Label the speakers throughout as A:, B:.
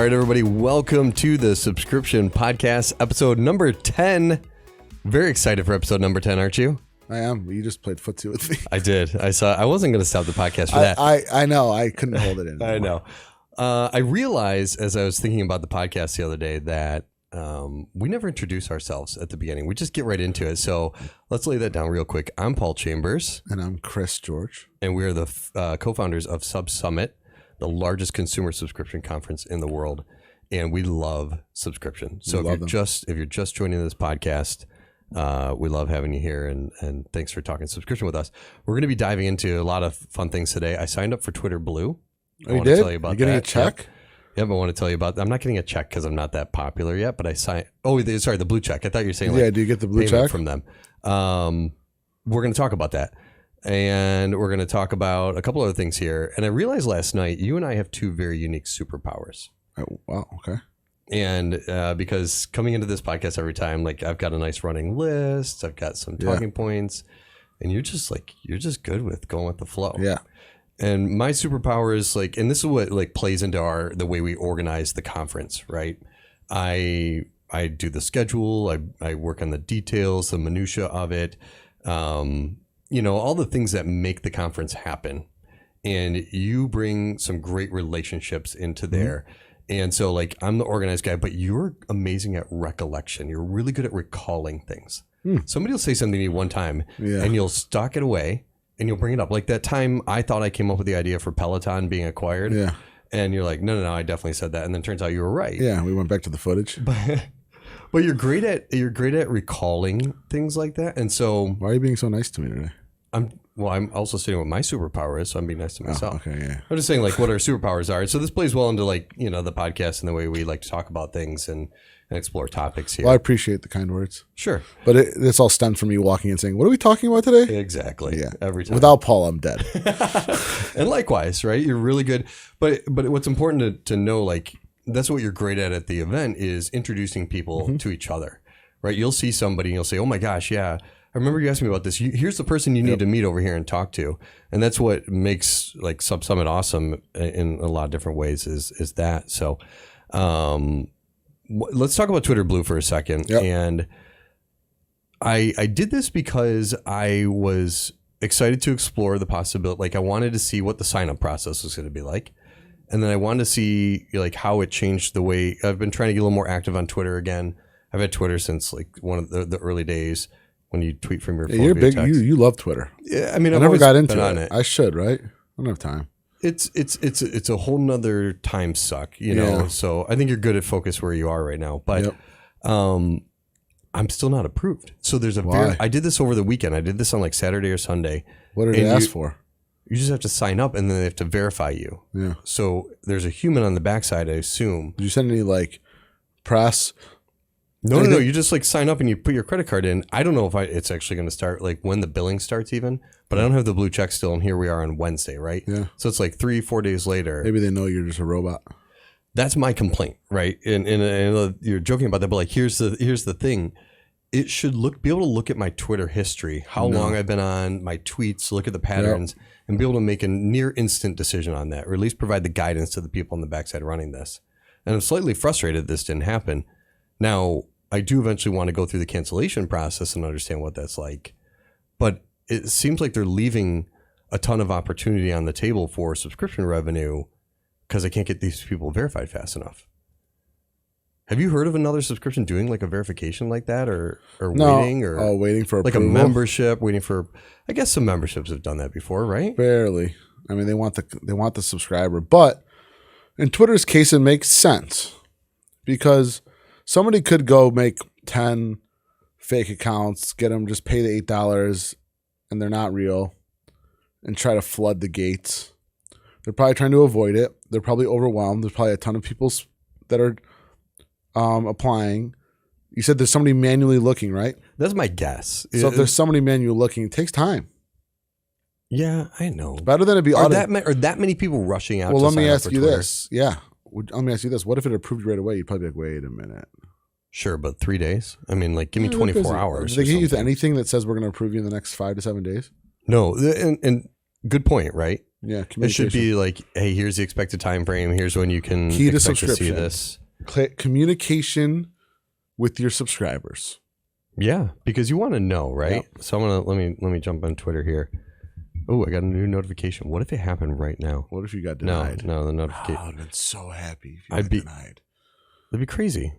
A: All right, everybody, welcome to the Subscription Podcast, episode number 10. Very excited for episode number 10, aren't you?
B: I am. You just played footsie with me.
A: I did. I wasn't going to stop the podcast for that.
B: I know. I couldn't hold it in.
A: I know. I realized as I was thinking about the podcast the other day that we never introduce ourselves at the beginning. We just get right into it. So let's lay that down real quick. I'm Paul Chambers.
B: And I'm Chris George.
A: And we're the co-founders of SubSummit, the largest consumer subscription conference in the world. And we love subscription. So if you're just joining this podcast, we love having you here, and thanks for talking subscription with us. We're going to be diving into a lot of fun things today. I signed up for Twitter Blue.
B: I want to tell you about that. You're getting a check?
A: Yep, I want to tell you about that. I'm not getting a check because I'm not that popular yet, but I signed. Oh, sorry, the blue check. I thought you were saying
B: do you get the blue check
A: from them? We're going to talk about that, and we're going to talk about a couple other things here. And I realized last night you and I have two very unique superpowers.
B: Oh, wow. Okay.
A: And because coming into this podcast every time, like I've got a nice running list, I've got some talking points, and you're just good with going with the flow.
B: Yeah.
A: And my superpower is and this is what plays into the way we organize the conference, right? I do the schedule, I work on the details, the minutia of it, all the things that make the conference happen. And you bring some great relationships into there. And so I'm the organized guy, but you're amazing at recollection. You're really good at recalling things. Somebody will say something to you one time and you'll stock it away and you'll bring it up. Like that time I thought I came up with the idea for Peloton being acquired. Yeah. And you're like, no, I definitely said that. And then it turns out you were right.
B: Yeah. We went back to the footage.
A: But you're great at recalling things like that. And so
B: why are you being so nice to me today?
A: I'm also saying what my superpower is, so I'm being nice to myself.
B: Oh, okay, yeah.
A: I'm just saying what our superpowers are. So this plays well into the podcast and the way we like to talk about things and explore topics here.
B: Well, I appreciate the kind words.
A: Sure.
B: But this all stemmed from you walking in saying, what are we talking about today?
A: Exactly.
B: Yeah.
A: Every time.
B: Without Paul, I'm dead.
A: And likewise, right? You're really good. But what's important to know, that's what you're great at the event is introducing people to each other, right? You'll see somebody and you'll say, oh my gosh, yeah. I remember you asked me about this. Here's the person you need to meet over here and talk to. And that's what makes SubSummit awesome in a lot of different ways is that. So let's talk about Twitter Blue for a second. Yep. And I did this because I was excited to explore the possibility. I wanted to see what the sign-up process was going to be like. And then I wanted to see how it changed the way I've been trying to get a little more active on Twitter again. I've had Twitter since one of the early days. When you tweet from your phone,
B: you're big. You love Twitter.
A: Yeah, I mean,
B: I never got into it. I should, right? I don't have time.
A: It's a whole nother time suck, you know. So I think you're good at focus where you are right now, but I'm still not approved. So there's I did this over the weekend. I did this on Saturday or Sunday.
B: What did they ask for?
A: You just have to sign up, and then they have to verify you. Yeah. So there's a human on the backside, I assume.
B: Did you send any press?
A: No. You just sign up and you put your credit card in. I don't know if it's actually going to start when the billing starts even, but I don't have the blue check still. And here we are on Wednesday, right? Yeah. So it's 3-4 days later.
B: Maybe they know you're just a robot.
A: That's my complaint, right? And you're joking about that, but here's the thing. It should be able to look at my Twitter history, how long I've been on, my tweets, look at the patterns, and be able to make a near instant decision on that, or at least provide the guidance to the people on the backside running this. And I'm slightly frustrated this didn't happen. Now, I do eventually want to go through the cancellation process and understand what that's like. But it seems like they're leaving a ton of opportunity on the table for subscription revenue because I can't get these people verified fast enough. Have you heard of another subscription doing a verification like that or waiting? Or
B: waiting for approval?
A: A membership, waiting for... I guess some memberships have done that before, right?
B: Barely. I mean, they want the subscriber. But in Twitter's case, it makes sense because... somebody could go make 10 fake accounts, get them, just pay the $8 and they're not real and try to flood the gates. They're probably trying to avoid it. They're probably overwhelmed. There's probably a ton of people that are applying. You said there's somebody manually looking, right?
A: That's my guess.
B: So if there's somebody manually looking, it takes time.
A: Yeah, I know.
B: Better than it be
A: are that many people rushing out?
B: Well, let me ask you this. Yeah. Let me ask you this. What if it approved right away? You'd probably be like, wait a minute.
A: Sure, but 3 days? I mean, give me 24 hours.
B: Did they give you anything that says we're going to approve you in the next 5 to 7 days?
A: No. And good point, right?
B: Yeah,
A: It should be like, hey, here's the expected time frame. Here's when you can
B: Key to
A: expect to see
B: subscription.
A: this.
B: Communication with your subscribers.
A: Yeah, because you want to know, right?
B: Yep.
A: So I'm gonna let me jump on Twitter here. Oh, I got a new notification. What if it happened right now?
B: What if you got denied?
A: No, the notification.
B: Oh, I'd been so happy if you
A: I'd
B: got
A: be
B: denied.
A: That'd be crazy.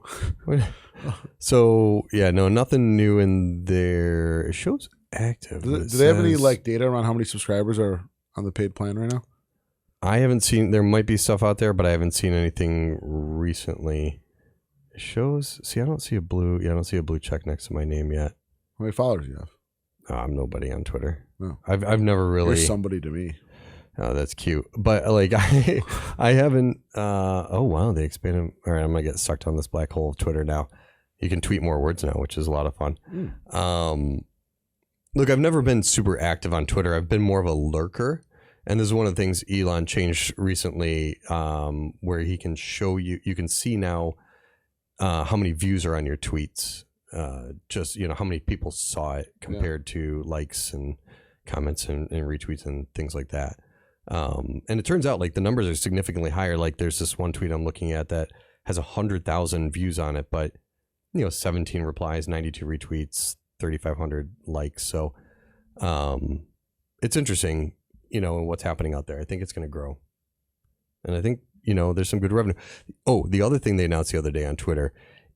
A: So yeah, no, nothing new in there. It shows active.
B: Do they have any like data around how many subscribers are on the paid plan right now?
A: I haven't seen. There might be stuff out there, but I haven't seen anything recently. It shows. See, I don't see a blue. Yeah, I don't see a blue check next to my name yet.
B: How many followers do you have?
A: I'm nobody on Twitter.
B: No.
A: I've never really.
B: You're somebody to me.
A: Oh, that's cute. But like I haven't. Oh wow, they expanded. All right, I'm gonna get sucked on this black hole of Twitter now. You can tweet more words now, which is a lot of fun. Look, I've never been super active on Twitter. I've been more of a lurker. And this is one of the things Elon changed recently, where he can show you, you can see now how many views are on your tweets. Just, how many people saw it compared to likes and comments and retweets and things like that. And it turns out like the numbers are significantly higher. Like there's this one tweet I'm looking at that has 100,000 views on it, but 17 replies, 92 retweets, 3,500 likes. So it's interesting. What's happening out there. I think it's going to grow. And I think, there's some good revenue. Oh, the other thing they announced the other day on Twitter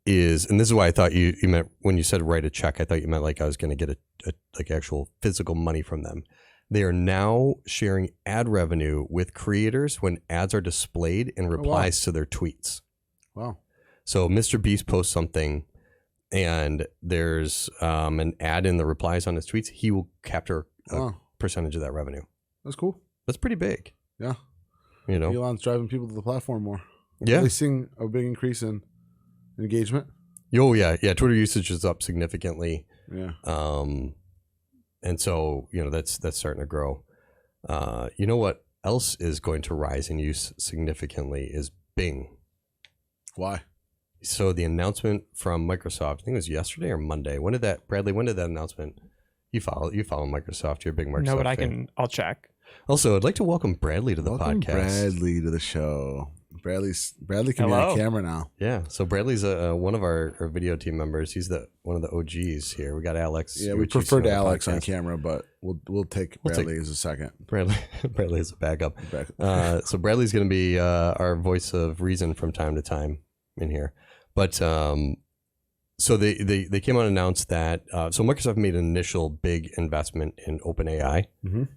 A: is, and this is why I thought you meant when you said write a check, I thought you meant like I was going to get a like actual physical money from them. They are now sharing ad revenue with creators when ads are displayed in replies to their tweets.
B: Wow. So
A: Mr. Beast posts something and there's an ad in the replies on his tweets. He will capture a percentage of that revenue.
B: That's cool.
A: That's pretty big.
B: Yeah. Elon's driving people to the platform more.
A: Yeah.
B: Are they seeing a big increase in engagement?
A: Oh, yeah. Yeah. Twitter usage is up significantly.
B: Yeah.
A: And so, that's starting to grow. You know what else is going to rise in use significantly is Bing.
B: Why?
A: So the announcement from Microsoft, I think it was yesterday or Monday. When did that announcement? You follow Microsoft. You're a big Microsoft
C: No, but
A: fan.
C: I'll check.
A: Also, I'd like to welcome Bradley to the
B: Welcome
A: podcast.
B: Bradley to the show. Bradley can be on camera now.
A: Yeah, so Bradley's one of our video team members. He's one of the OGs here. We got Alex.
B: Yeah, we preferred Alex on camera, but we'll take Bradley as a second.
A: Bradley is a backup. So Bradley's going to be our voice of reason from time to time in here. But so they came out and announced that so Microsoft made an initial big investment in OpenAI,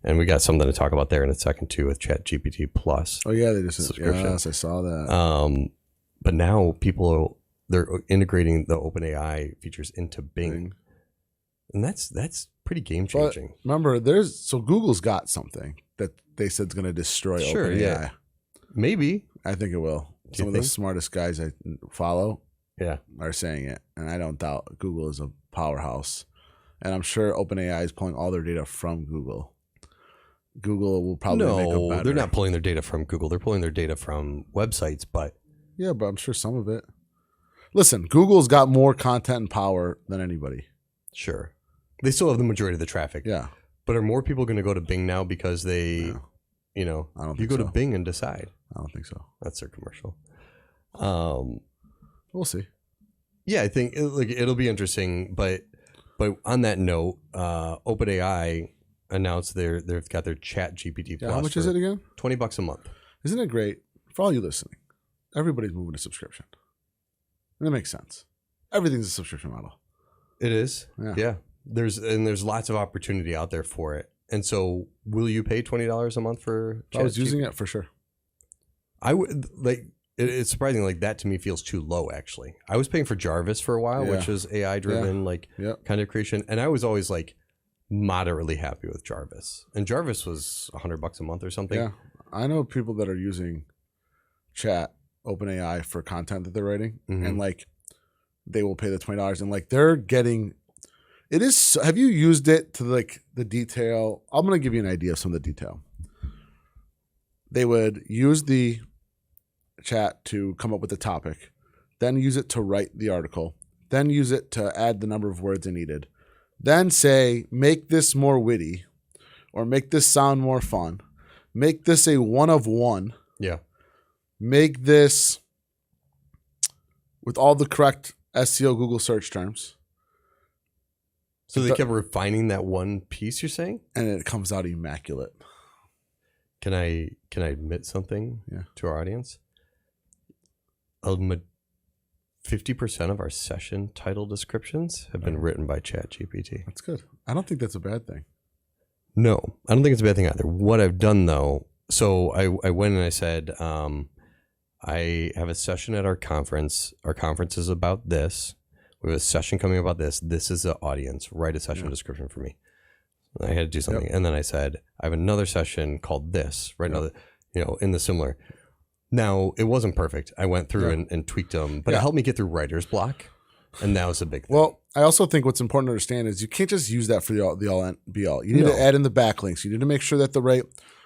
A: and we got something to talk about there in a second too with ChatGPT Plus.
B: Oh yeah, they just subscription. Yes, I saw that.
A: But now they're integrating the OpenAI features into Bing, and that's pretty game changing.
B: Remember, Google's got something that they said is going to destroy OpenAI.
A: Yeah, maybe.
B: I think it will. Some of the smartest guys I follow.
A: Yeah,
B: are saying it, and I don't doubt Google is a powerhouse, and I'm sure OpenAI is pulling all their data from Google. Google will probably make them better.
A: They're not pulling their data from Google. They're pulling their data from websites, but
B: I'm sure some of it. Listen, Google's got more content and power than anybody.
A: Sure, they still have the majority of the traffic.
B: Yeah,
A: but are more people going to go to Bing now because they,
B: I don't think
A: you go to Bing and decide?
B: I don't think so.
A: That's their commercial.
B: We'll see.
A: Yeah, I think it'll be interesting. But on that note, OpenAI announced they've got their ChatGPT Plus.
B: How much is it again?
A: $20 a month.
B: Isn't it great for all you listening? Everybody's moving to subscription, and it makes sense. Everything's a subscription model.
A: It is.
B: Yeah.
A: There's lots of opportunity out there for it. And so, will you pay $20 a month for?
B: I was using it for sure.
A: I would like. It's surprising. Like that to me feels too low. Actually, I was paying for Jarvis for a while, which was AI driven, kind of creation, and I was always like moderately happy with Jarvis. And Jarvis was $100 a month or something.
B: Yeah, I know people that are using OpenAI for content that they're writing, and like they will pay the $20, and like they're getting. It is. Have you used it to like the detail? I'm gonna give you an idea of some of the detail. They would use the chat to come up with the topic, then use it to write the article, then use it to add the number of words it needed, then say, make this more witty or make this sound more fun, make this a one of one.
A: Yeah.
B: Make this with all the correct SEO Google search terms.
A: So they kept refining that one piece, you're saying?
B: And it comes out immaculate.
A: Can I admit something to our audience? 50% of our session title descriptions have been written by ChatGPT.
B: That's good. I don't think that's a bad thing.
A: No, I don't think it's a bad thing either. What I've done though, so I went and I said, I have a session at our conference. Our conference is about this. We have a session coming about this. This is the audience. Write a session description for me. I had to do something. And then I said, I have another session called this, right now, in the similar. Now, it wasn't perfect. I went through and tweaked them, but it helped me get through writer's block. And that was a big thing.
B: Well, I also think what's important to understand is you can't just use that for the all be all. You need to add in the backlinks. You need to make sure that the right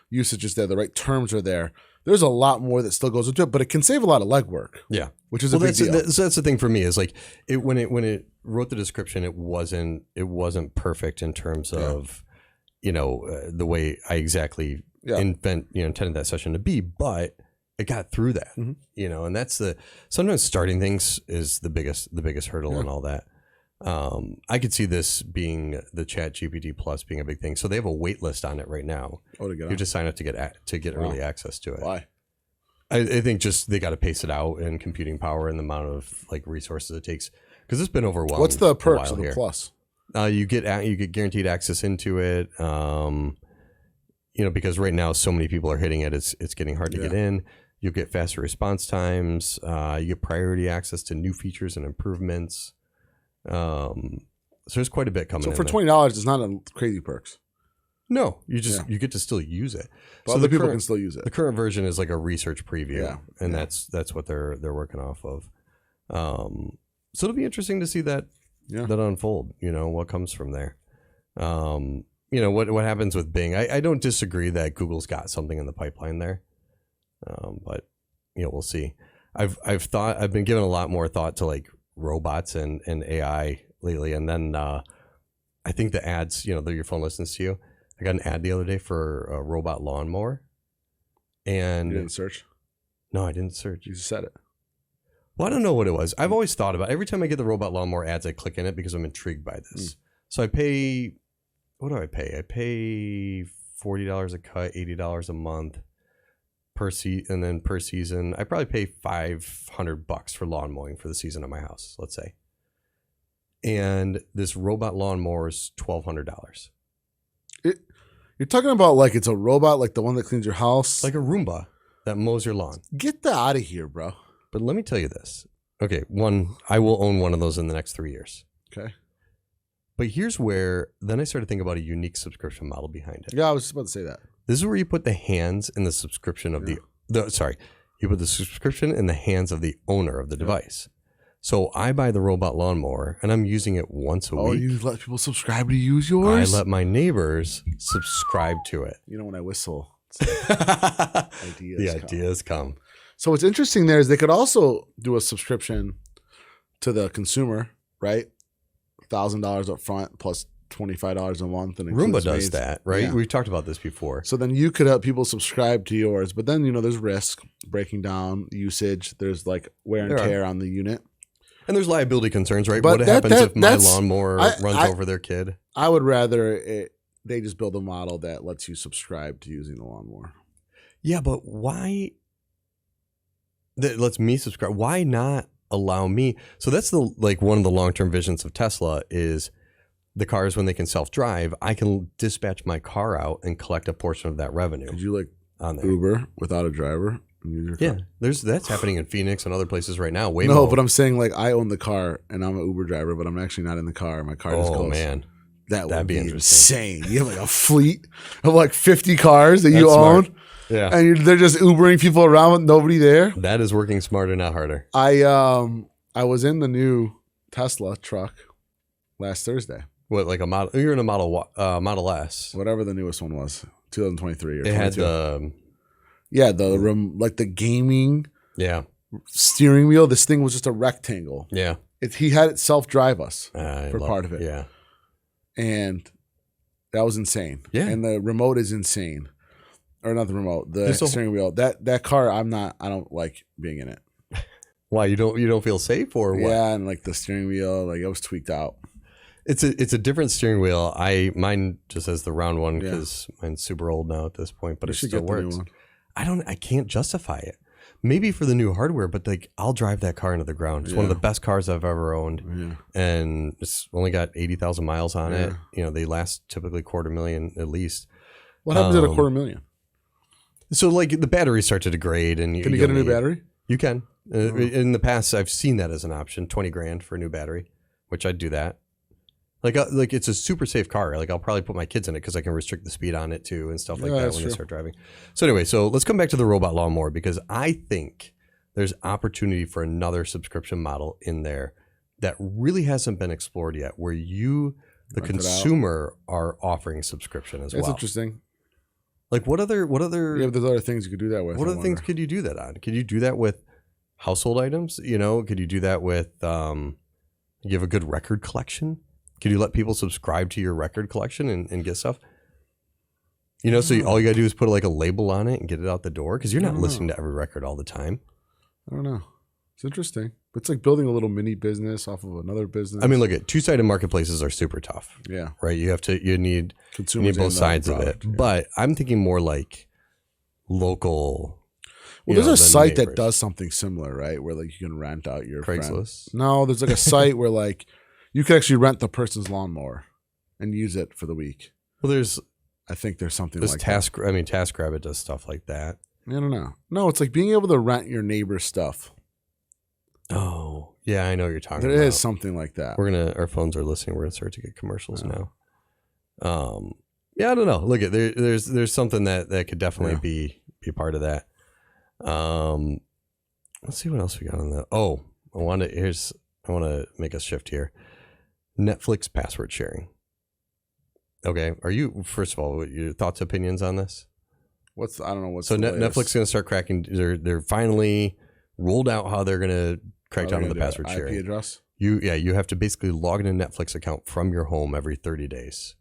B: usage is there, the right terms are there. There's a lot more that still goes into it, but it can save a lot of legwork. Yeah, which is a big deal.
A: So that's the thing for me is like when it wrote the description, it wasn't perfect in terms of the way I exactly intended that session to be, but it got through that. And that's sometimes starting things is the biggest hurdle and all that. I could see this being the Chat GPT Plus being a big thing. So they have a wait list on it right now. You just sign up to get early access to it.
B: Why?
A: I think just they got to pace it out in computing power and the amount of like resources it takes because it's been overwhelmed.
B: What's the perks of the Plus?
A: You get guaranteed access into it. Because right now so many people are hitting it, it's getting hard to get in. You'll get faster response times. You get priority access to new features and improvements. So there's quite a bit coming.
B: So for $20, it's not a crazy perks.
A: No, you get to still use it.
B: But other people can still use it.
A: The current version is like a research preview, and that's what they're working off of. So it'll be interesting to see that unfold. What comes from there. What happens with Bing. I don't disagree that Google's got something in the pipeline there, but we'll see. I've been giving a lot more thought to like robots and AI lately, and then I think the ads, your phone listens to you. I got an ad the other day for a robot lawnmower, and
B: you didn't search?
A: No, I didn't search.
B: You just said it.
A: Well, I don't know what it was. I've always thought about it. Every time I get the robot lawnmower ads, I click in it because I'm intrigued by this. So I pay. What do I pay? I pay $40 a cut, $80 a month and then per season. I probably pay $500 for lawn mowing for the season at my house, let's say. And this robot lawnmower is $1,200.
B: You're talking about like it's a robot, like the one that cleans your house,
A: like a Roomba that mows your lawn.
B: Get that out of here, bro.
A: But let me tell you this. Okay, I will own one of those in the next 3 years.
B: Okay.
A: But here's where then I started thinking about a unique subscription model behind it.
B: Yeah, I was just about to say that.
A: This is where you put the hands in the subscription of you put the subscription in the hands of the owner of the device. So I buy the robot lawnmower and I'm using it once a week.
B: Oh, you let people subscribe to use yours?
A: I let my neighbors subscribe to it.
B: When I whistle,
A: ideas come.
B: So what's interesting there is they could also do a subscription to the consumer, right? $1,000 up front plus $25 a month. And
A: Roomba does that, right? Yeah. We've talked about this before.
B: So then you could help people subscribe to yours, but then, there's risk, breaking down usage. There's like wear and tear on the unit. And
A: there's liability concerns, right? But what happens if my lawnmower runs over their kid?
B: I would rather they just build a model that lets you subscribe to using the lawnmower.
A: Yeah, but why? That lets me subscribe. Why not allow me? So that's one of the long-term visions of Tesla is the cars when they can self-drive. I can dispatch my car out and collect a portion of that revenue.
B: Could you on there. Uber without a driver?
A: Yeah, that's happening in Phoenix and other places right now.
B: No, but I'm saying I own the car and I'm an Uber driver, but I'm actually not in the car. My car just goes.
A: Oh man,
B: that'd be insane. You have a fleet of 50 cars that you own. Smart. Yeah, and they're just Ubering people around with nobody there.
A: That is working smarter, not harder.
B: I was in the new Tesla truck last Thursday.
A: What, like a model? You're in a Model S,
B: whatever the newest one was, 2023 or
A: it 22. Had
B: the gaming steering wheel. This thing was just a rectangle.
A: Yeah,
B: he had it self-drive us for part of it.
A: Yeah,
B: and that was insane.
A: Yeah,
B: and the remote is insane. or not the remote, the
A: There's a-
B: steering wheel. That car, I don't like being in it.
A: Why you don't feel safe or what?
B: Yeah, and like the steering wheel, like it was tweaked out.
A: It's a different steering wheel. Mine just has the round one because mine's super old now at this point, but it still works. I can't justify it. Maybe for the new hardware, but like I'll drive that car into the ground. It's one of the best cars I've ever owned, and it's only got 80,000 miles on it. You know, they last typically $250,000 at least.
B: What happens at $250,000?
A: So like the batteries start to degrade, and
B: can you get a new battery?
A: You can. In the past, I've seen that as an option, $20,000 for a new battery, which I'd do that. Like it's a super safe car. Like I'll probably put my kids in it because I can restrict the speed on it too and stuff like that when they start driving. So anyway, so let's come back to the robot lawnmower because I think there's opportunity for another subscription model in there that really hasn't been explored yet, where you, the consumer, are offering subscription as well.
B: That's interesting.
A: Like what other?
B: Yeah, there's other things you could do that with.
A: What other things could you do that on? Could you do that with household items? You know, could you do that with? You have a good record collection. Could you let people subscribe to your record collection and get stuff? You know, so all you got to do is put like a label on it and get it out the door because you're not listening to every record all the time.
B: I don't know. It's interesting. It's like building a little mini business off of another business.
A: I mean, look at two-sided marketplaces are super tough.
B: Yeah.
A: Right. You need both sides of it.
B: Yeah.
A: But I'm thinking more like local.
B: Well, there's a site that does something similar, right? Where like you can rent out your
A: Craigslist.
B: Friend. No, there's like a site where like you can actually rent the person's lawnmower and use it for the week.
A: Well,
B: I think there's something like
A: that. I mean, TaskRabbit does stuff like that.
B: I don't know. No, it's like being able to rent your neighbor's stuff.
A: Oh, yeah, I know what you're talking about.
B: There is something like that.
A: Our phones are listening. We're gonna start to get commercials now. Yeah, I don't know. Look at there's something that could definitely be part of that. Let's see what else we got on that. Oh, I want to make a shift here. Netflix password sharing. Okay, first of all, your thoughts, opinions on this?
B: I don't know what's
A: so Netflix is going to start cracking. They're finally rolled out how they're going to crack down on the password sharing.
B: IP address.
A: You have to basically log in a Netflix account from your home every 30 days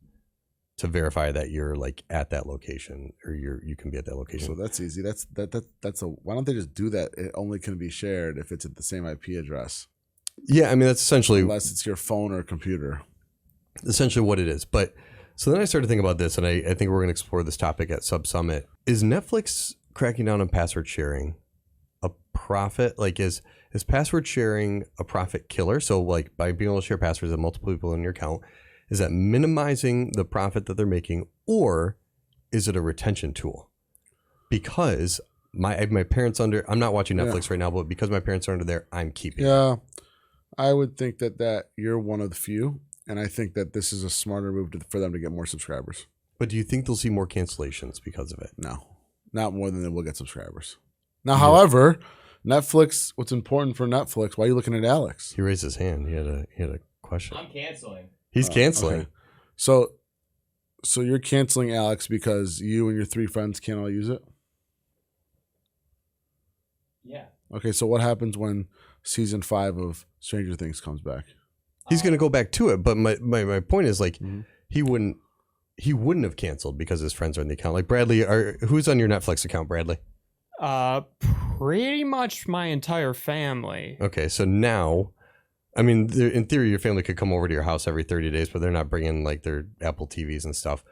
A: to verify that you're like at that location or you can be at that location.
B: So that's easy. Why don't they just do that? It only can be shared if it's at the same IP address.
A: Yeah, I mean that's essentially
B: unless it's your phone or computer.
A: Essentially what it is. But so then I started thinking about this, and I think we're going to explore this topic at SubSummit. Is Netflix cracking down on password sharing a profit? Like is password sharing a profit killer? So like by being able to share passwords with multiple people in your account, is that minimizing the profit that they're making, or is it a retention tool? Because my parents I'm not watching Netflix right now, but because my parents are under there, I'm keeping it.
B: I would think that you're one of the few, and I think that this is a smarter move for them to get more subscribers.
A: But do you think they'll see more cancellations because of it?
B: No, not more than they will get subscribers. Now, however, Netflix, what's important for Netflix? Why are you looking at Alex?
A: He raised his hand. He had a question.
C: I'm canceling.
A: He's canceling.
B: Okay. So you're canceling Alex because you and your 3 friends can't all use it?
C: Yeah.
B: Okay, so what happens when season 5 of Stranger Things comes back?
A: He's going to go back to it, but my point is like he wouldn't have canceled because his friends are in the account. Like Bradley, who's on your Netflix account, Bradley?
C: Pretty much my entire family.
A: Okay, so now, I mean, in theory, your family could come over to your house every 30 days, but they're not bringing like their Apple TVs and stuff.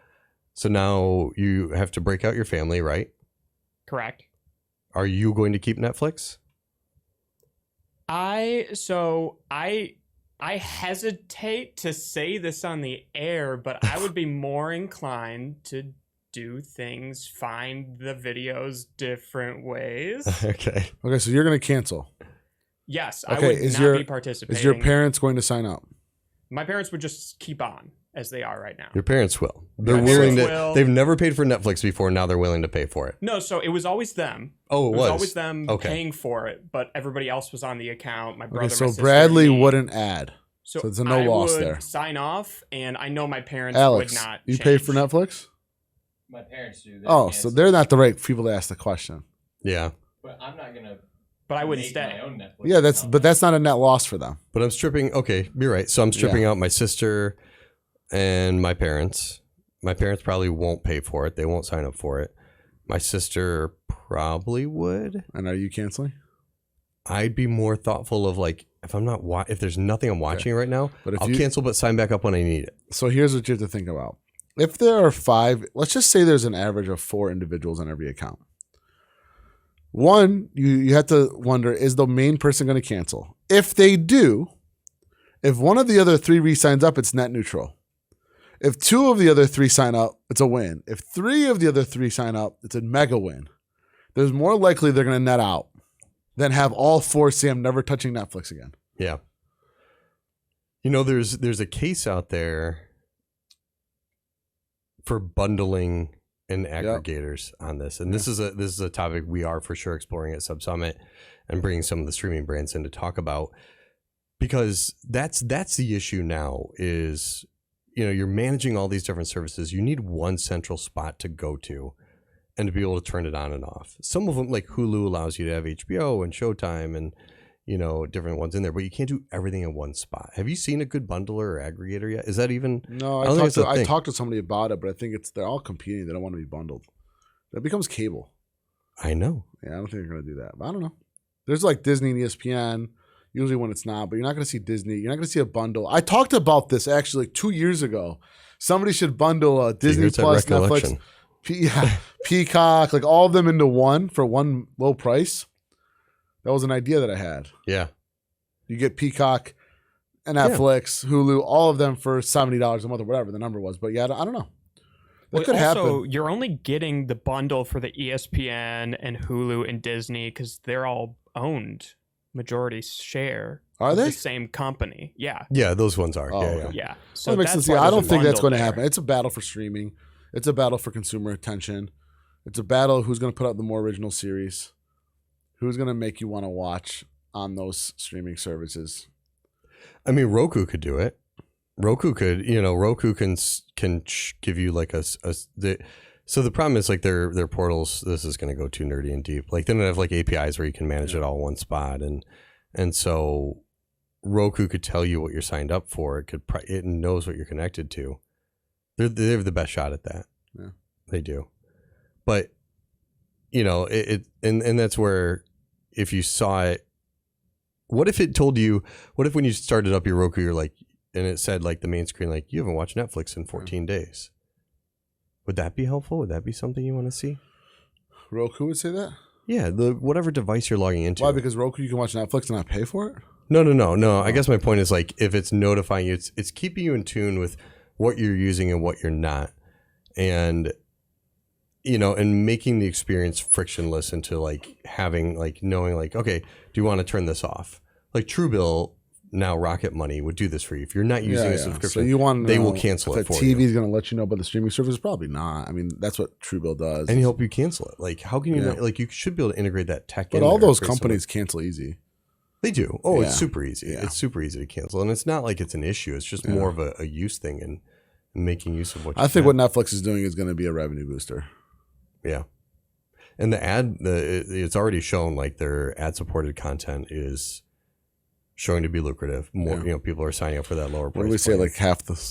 A: So now you have to break out your family, right?
C: Correct.
A: Are you going to keep Netflix?
C: I hesitate to say this on the air, but I would be more inclined to do things, find the videos different ways.
A: Okay,
B: so you're going to cancel.
C: Yes, I would not be participating.
B: Is your parents going to sign up?
C: My parents would just keep on as they are right now.
A: Your parents will. They're willing to. They've never paid for Netflix before. Now they're willing to pay for it.
C: No, so it was always them.
A: Oh, it was
C: always them paying for it, but everybody else was on the account. My brother,
B: okay, so
C: my sister,
B: Bradley wouldn't add. So there's no loss
C: would
B: there.
C: Sign off, and I know my parents
B: Alex,
C: would not.
B: You pay for Netflix?
D: My parents do.
B: So they're not the right people to ask the question.
A: Yeah,
D: but I'm not gonna.
C: But I wouldn't
D: make
C: stay.
D: my own Netflix
B: Yeah, that's not a net loss for them.
A: but I'm stripping. Okay, you're right. So I'm stripping out my sister and my parents. My parents probably won't pay for it. They won't sign up for it. My sister probably would.
B: And are you canceling?
A: I'd be more thoughtful of like, if there's nothing I'm watching right now,
B: But if
A: I'll
B: you-
A: cancel but sign back up when I need it.
B: So here's what you have to think about. If there are 5, let's just say there's an average of 4 individuals on every account. One, you have to wonder, is the main person going to cancel? If they do, if one of the other 3 re-signs up, it's net neutral. If 2 of the other 3 sign up, it's a win. If 3 of the other 3 sign up, it's a mega win. There's more likely they're going to net out than have all 4 say I'm never touching Netflix again.
A: Yeah. You know, there's a case out there for bundling and aggregators on this. And this is a topic we are for sure exploring at SubSummit and bringing some of the streaming brands in to talk about, because that's the issue now is, you know, you're managing all these different services. You need one central spot to go to and to be able to turn it on and off. Some of them, like Hulu, allows you to have HBO and Showtime and, you know, different ones in there, but you can't do everything in one spot. Have you seen a good bundler or aggregator yet? Is that even?
B: No, I talked to somebody about it, but I think they're all competing. They don't want to be bundled. That becomes cable.
A: I know.
B: Yeah, I don't think they're going to do that. But I don't know. There's like Disney and ESPN, usually when it's not, but you're not going to see Disney. You're not going to see a bundle. I talked about this actually 2 years ago. Somebody should bundle Disney Plus, Netflix, Peacock, like all of them into one for one low price. That was an idea that I had.
A: Yeah.
B: You get Peacock and Netflix, Hulu, all of them for $70 a month or whatever the number was. But yeah, I don't know. That could happen.
C: You're only getting the bundle for the ESPN and Hulu and Disney because they're all owned majority share.
B: Are
C: of
B: they?
C: the same company? Yeah.
A: Yeah, those ones are.
B: Oh,
A: yeah,
B: okay.
A: yeah.
C: Yeah. So
B: That makes
C: that's
B: sense.
C: why
B: Yeah, I
C: there's
B: don't
C: a
B: think that's
C: bundle
B: going to
C: there.
B: happen. It's a battle for streaming. It's a battle for consumer attention. It's a battle who's going to put out the more original series. Who's going to make you want to watch on those streaming services?
A: I mean, Roku could do it. Roku could, you know, Roku can give you like so the problem is like their portals. This is going to go too nerdy and deep. Like they don't have like APIs where you can manage it all in one spot, and so Roku could tell you what you're signed up for. It knows what you're connected to. They have the best shot at that.
B: Yeah,
A: they do. But you know and that's where if you saw it, what if it told you? What if when you started up your Roku, you're like, and it said like the main screen, like you haven't watched Netflix in 14 days. Would that be helpful? Would that be something you want to see?
B: Roku would say that?
A: Yeah, whatever device you're logging into.
B: Why? Because Roku, you can watch Netflix and not pay for it?
A: No. I guess my point is like if it's notifying you, it's keeping you in tune with what you're using and what you're not, and you know, and making the experience frictionless into like having like knowing like, okay, do you want to turn this off? Like Truebill, now Rocket Money would do this for you. If you're not using a subscription,
B: so you want
A: they will cancel it
B: if
A: for
B: the TV
A: you.
B: is going to let you know about the streaming service? Probably not. I mean, that's what Truebill does.
A: And help you cancel it. Like, how can you not, like, you should be able to integrate that tech in
B: But all
A: there
B: those
A: pretty
B: companies cancel easy.
A: They do. Oh,
B: Yeah.
A: it's super easy.
B: Yeah.
A: It's super easy to cancel. And it's not like it's an issue. It's just more of a use thing and making use of what you
B: I think
A: have.
B: what Netflix is doing is going to be a revenue booster.
A: Yeah. And it's already shown like their ad-supported content is showing to be lucrative. More, you know, people are signing up for that lower price.
B: What do we say?
A: plan.
B: Like half the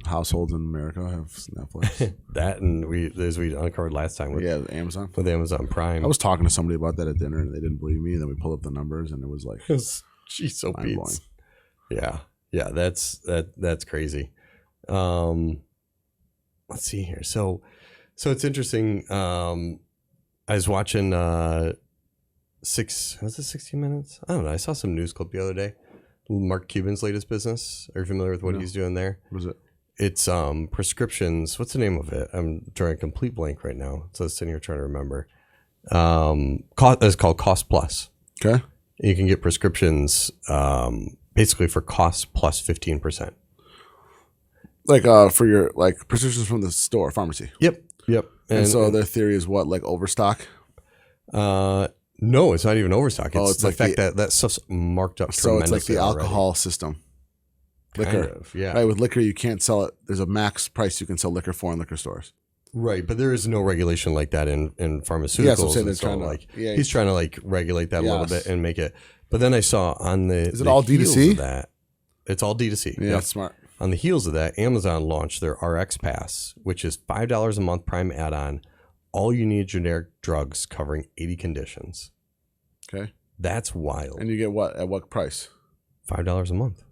B: households in America have Netflix.
A: That, and as we uncovered last time with,
B: Amazon.
A: with Amazon Prime.
B: I was talking to somebody about that at dinner, and they didn't believe me. And then we pulled up the numbers, and it was like,
A: Jeez, so
B: mind-blowing.
A: beats. Yeah, that's crazy. Let's see here. So it's interesting. I was watching 60 Minutes? I don't know. I saw some news clip the other day. Mark Cuban's latest business. Are you familiar with what he's doing there?
B: what is it?
A: It's prescriptions. What's the name of it? I'm drawing a complete blank right now. So I was sitting here trying to remember. It's called Cost Plus.
B: Okay.
A: You can get prescriptions basically for cost plus 15%.
B: Like for your like prescriptions from the store, pharmacy.
A: Yep.
B: And so their theory is what, like overstock?
A: No, it's not even overstock. It's
B: it's
A: the
B: like
A: fact that that stuff's marked up
B: So it's like
A: tremendously
B: the
A: already.
B: alcohol system. Liquor.
A: Kind of, yeah.
B: Right, with liquor, you can't sell it. There's a max price you can sell liquor for in liquor stores.
A: Right, but there is no regulation like that in pharmaceuticals.
B: Yeah, so I'm saying
A: and
B: they're trying to-
A: like
B: yeah.
A: he's trying to like regulate that a little
B: Yes.
A: bit and make it. But then I saw on the
B: Is it all
A: heels
B: D2C?
A: of that, it's all D2C.
B: Yeah,
A: Yep.
B: that's smart.
A: On the heels of that, Amazon launched their RX Pass, which is $5 a month Prime add-on, all you need generic drugs covering 80 conditions.
B: Okay.
A: That's wild.
B: And you get what? At what price?
A: $5 a month.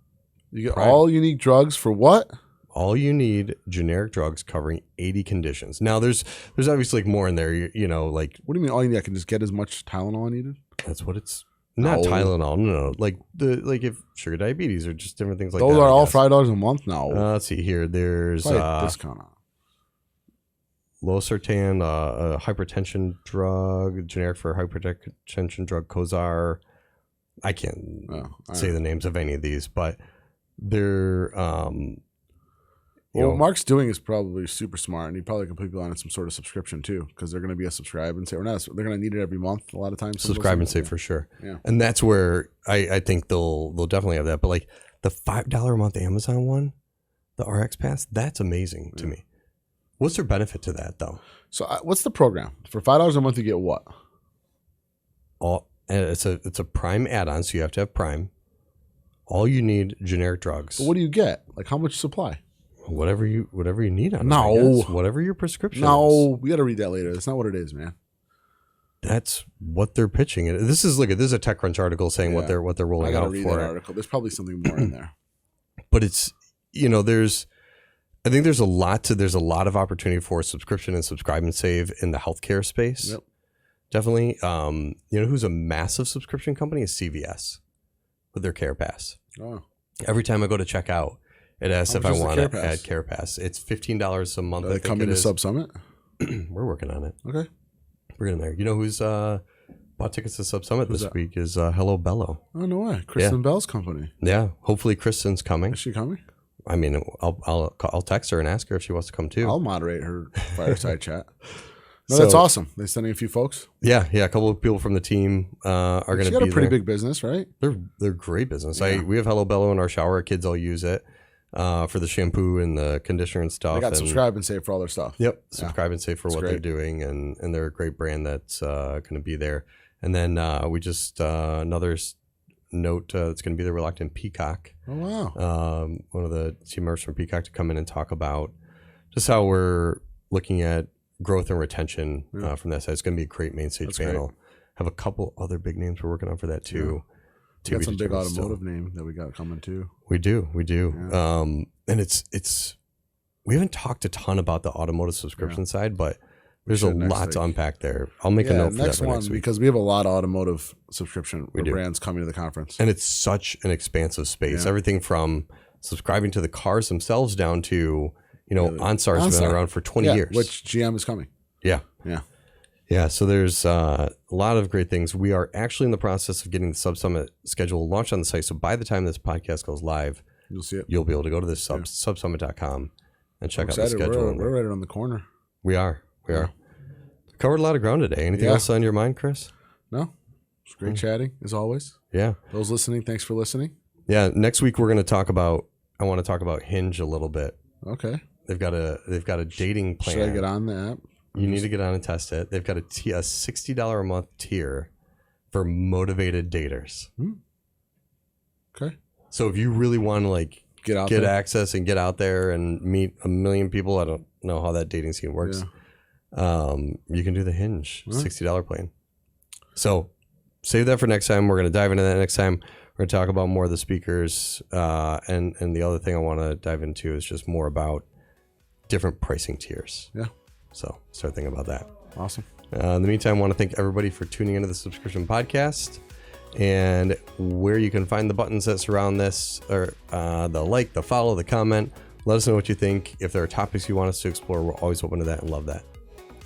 B: You get
A: Prime.
B: all unique drugs for what?
A: All you need generic drugs covering 80 conditions. Now there's obviously like more in there, you know, like
B: What do you mean all you need? I can just get as much Tylenol I needed?
A: that's what it's not
B: No.
A: Tylenol. No. Like if sugar diabetes or just different things like
B: Those
A: that.
B: are
A: I
B: all
A: guess.
B: $5 a month now.
A: Let's see here. There's
B: Probably a discount on it.
A: losartan, a hypertension drug, generic for hypertension drug, Cozar. I can't say the names of any of these, but they're
B: What Mark's doing is probably super smart, and he probably can put people on some sort of subscription too, because they're going to be a subscribe and say, or not, they're going to need it every month a lot of times.
A: subscribe and save for sure.
B: Yeah.
A: And that's where I think they'll definitely have that. But like the $5 a month Amazon one, the RX Pass, that's amazing to me. What's their benefit to that though?
B: So what's the program? For $5 a month, you get what?
A: It's a Prime add-on, so you have to have Prime. All you need generic drugs.
B: But what do you get? Like how much supply?
A: Whatever you need on
B: No.
A: it, I guess. Whatever your prescription is.
B: No, we got to read that later. That's not what it is, man.
A: That's what they're pitching. This is a TechCrunch article saying what they're
B: I
A: rolling
B: got to
A: out
B: read
A: for
B: that
A: it.
B: article. There's probably something more in there.
A: But it's I think there's a lot of opportunity for subscription and subscribe and save in the healthcare space.
B: Yep.
A: Definitely. You know who's a massive subscription company is CVS with their Care Pass.
B: Oh,
A: Every time I go to check out, it asks
B: How
A: if
B: much
A: I
B: is the
A: want
B: Care
A: to
B: Pass?
A: add Care Pass. It's $15 a month.
B: are
A: I
B: they
A: think
B: coming
A: it
B: to
A: is.
B: SubSummit?
A: We're working on it.
B: Okay.
A: We're getting there. You know who's bought tickets to SubSummit
B: Who's
A: this
B: that?
A: week is Hello Bello.
B: Oh no way! Kristen Bell's company.
A: Yeah, hopefully Kristen's coming.
B: Is she coming?
A: I mean, I'll text her and ask her if she wants to come too.
B: I'll moderate her fireside chat. No,
A: So-
B: that's awesome. They're sending a few folks.
A: Yeah. A couple of people from the team are going to
B: She
A: be
B: got a pretty
A: there.
B: big business, right?
A: They're great business.
B: Yeah.
A: We have Hello Bello in our shower. Our kids all use it for the shampoo and the conditioner and stuff.
B: They got
A: and,
B: subscribe and save for all their stuff.
A: Yep, subscribe and save for
B: That's
A: what
B: great.
A: they're doing, and they're a great brand that's going to be there. And then we just another note that's going to be there. We're locked in Peacock.
B: Oh wow!
A: One of the team members from Peacock to come in and talk about just how we're looking at growth and retention from that side. It's going to be a great main stage
B: That's
A: panel.
B: great.
A: Have a couple other big names we're working on for that too.
B: We got some big
A: determined still.
B: automotive name that we got coming too.
A: We do.
B: Yeah.
A: And it's we haven't talked a ton about the automotive subscription side, but there's a
B: should next
A: lot to
B: week.
A: unpack there. I'll make a note for that
B: next
A: for
B: one
A: next week.
B: because we have a lot of automotive subscription
A: We do.
B: brands coming to the conference.
A: And it's such an expansive space.
B: Yeah.
A: Everything from subscribing to the cars themselves down to, OnStar's been
B: OnStar.
A: around for 20 years.
B: Which GM is coming.
A: Yeah.
B: Yeah.
A: Yeah. So there's a lot of great things. We are actually in the process of getting the SubSummit schedule launched on the site. So by the time this podcast goes live,
B: You'll see it.
A: you'll be able to go to this subsummit.com and check out the
B: Excited.
A: schedule.
B: We're right around the corner.
A: We are. Covered a lot of ground today. Anything
B: Yeah.
A: else on your mind, Chris?
B: No? It's great chatting as always.
A: Yeah.
B: Those listening, thanks for listening.
A: Yeah. Next week I want to talk about Hinge a little bit.
B: Okay.
A: They've got a dating plan.
B: Should I get on the app?
A: You need to get on and test it. They've got a $60 a month tier for motivated daters.
B: Okay.
A: So if you really want to
B: Get
A: get
B: there.
A: access and get out there and meet a million people, I don't know how that dating scene works. You can do the Hinge $60 plan. So save that for next time. We're going to dive into that next time. We're going to talk about more of the speakers. And the other thing I want to dive into is just more about different pricing tiers.
B: Yeah.
A: So start thinking about that.
B: Awesome.
A: In the meantime, I want to thank everybody for tuning into the subscription podcast, and where you can find the buttons that surround this, or the like, the follow, the comment. Let us know what you think. If there are topics you want us to explore, we're always open to that and love that.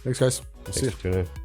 B: Thanks, guys. We'll see
A: Thanks
B: you.
A: for tuning in.